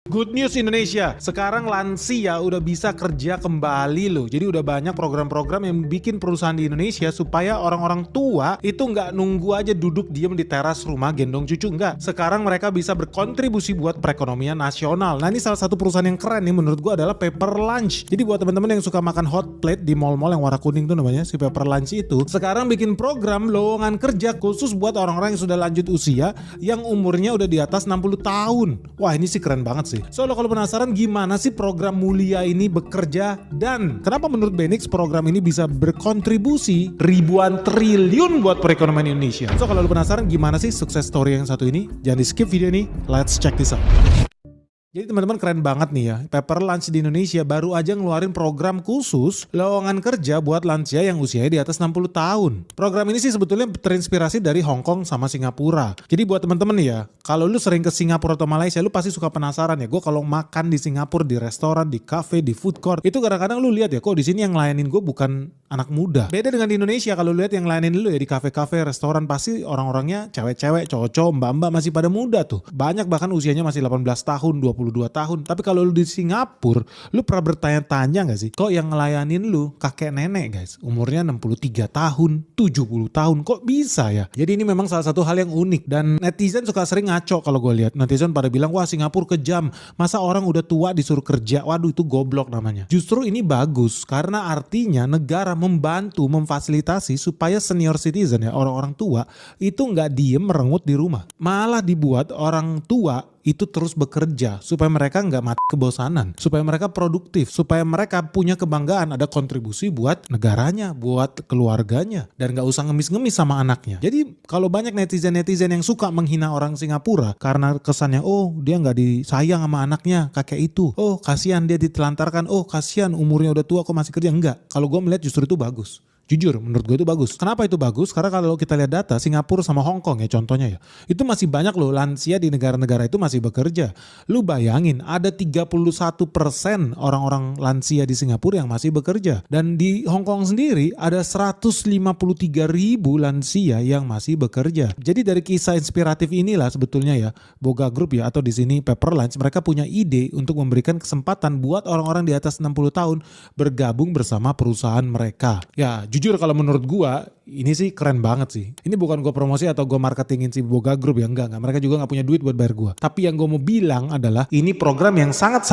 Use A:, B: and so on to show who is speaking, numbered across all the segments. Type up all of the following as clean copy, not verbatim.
A: Good news Indonesia, sekarang lansia udah bisa kerja kembali loh. Jadi udah banyak program-program yang bikin perusahaan di Indonesia supaya orang-orang tua itu nggak nunggu aja duduk diem di teras rumah gendong cucu, nggak. Sekarang mereka bisa berkontribusi buat perekonomian nasional. Nah ini salah satu perusahaan yang keren nih menurut gua adalah Pepper Lunch. Jadi buat teman-teman yang suka makan hot plate di mall-mall yang warna kuning tuh namanya si Pepper Lunch itu, sekarang bikin program lowongan kerja khusus buat orang-orang yang sudah lanjut usia yang umurnya udah di atas 60 tahun. Wah ini sih keren banget sih. So lo kalau penasaran gimana sih program mulia ini bekerja dan kenapa menurut Benix program ini bisa berkontribusi ribuan triliun buat perekonomian Indonesia. So kalau lo penasaran gimana sih sukses story yang satu ini, jangan di skip video ini, let's check this out. Jadi teman-teman keren banget nih ya, Pepper Lunch di Indonesia baru aja ngeluarin program khusus lowongan kerja buat lansia yang usianya di atas 60 tahun. Program ini sih sebetulnya terinspirasi dari Hong Kong sama Singapura. Jadi buat teman-teman nih ya, kalau lu sering ke Singapura atau Malaysia, lu pasti suka penasaran ya. Gue kalau makan di Singapura, di restoran, di cafe, di food court, itu kadang-kadang lu lihat ya, kok di sini yang ngelayanin gue bukan anak muda. Beda dengan di Indonesia, kalau lu lihat yang ngelayanin lu ya di cafe-cafe, restoran, pasti orang-orangnya cewek-cewek, cowok-cowok, mbak-mbak masih pada muda tuh. Banyak bahkan usianya masih 18 tahun, 22 tahun. Tapi kalau lu di Singapura, lu pernah bertanya-tanya gak sih? Kok yang ngelayanin lu kakek nenek guys? Umurnya 63 tahun, 70 tahun. Kok bisa ya? Jadi ini memang salah satu hal yang unik. Dan netizen suka sering ngaco kalau gue lihat. Netizen pada bilang, wah Singapura kejam. Masa orang udah tua disuruh kerja? Waduh itu goblok namanya. Justru ini bagus. Karena artinya negara membantu, memfasilitasi supaya senior citizen ya, orang-orang tua itu gak diem merengut di rumah. Malah dibuat orang tua itu terus bekerja supaya mereka nggak mati kebosanan, supaya mereka produktif, supaya mereka punya kebanggaan, ada kontribusi buat negaranya, buat keluarganya, dan nggak usah ngemis-ngemis sama anaknya. Jadi kalau banyak netizen-netizen yang suka menghina orang Singapura karena kesannya, oh dia nggak disayang sama anaknya kakek itu, oh kasihan dia ditelantarkan, oh kasihan umurnya udah tua kok masih kerja, enggak. Kalau gue melihat justru itu bagus. Jujur menurut gue itu bagus. Kenapa itu bagus? Karena kalau kita lihat data Singapura sama Hong Kong ya contohnya ya, itu masih banyak loh lansia di negara-negara itu masih bekerja. Lu bayangin ada 31% orang-orang lansia di Singapura yang masih bekerja. Dan di Hong Kong sendiri ada 153.000 lansia yang masih bekerja. Jadi dari kisah inspiratif inilah sebetulnya ya Boga Group ya atau di sini Pepper Lunch mereka punya ide untuk memberikan kesempatan buat orang-orang di atas 60 tahun bergabung bersama perusahaan mereka. Ya jujur kalau menurut gua ini sih keren banget sih. Ini bukan gua promosi atau gua marketingin si Boga Group ya, enggak. Mereka juga gak punya duit buat bayar gua. Tapi yang gua mau bilang adalah ini program yang sangat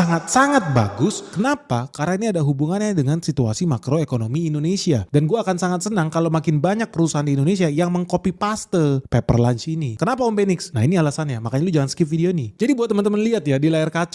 A: bagus. Kenapa? Karena ini ada hubungannya dengan situasi makroekonomi Indonesia. Dan gua akan sangat senang kalau makin banyak perusahaan di Indonesia yang mengcopy paste Pepper Lunch ini. Kenapa Om Benix? Nah ini alasannya, makanya lu jangan skip video ini. Jadi buat teman-teman lihat ya di layar kaca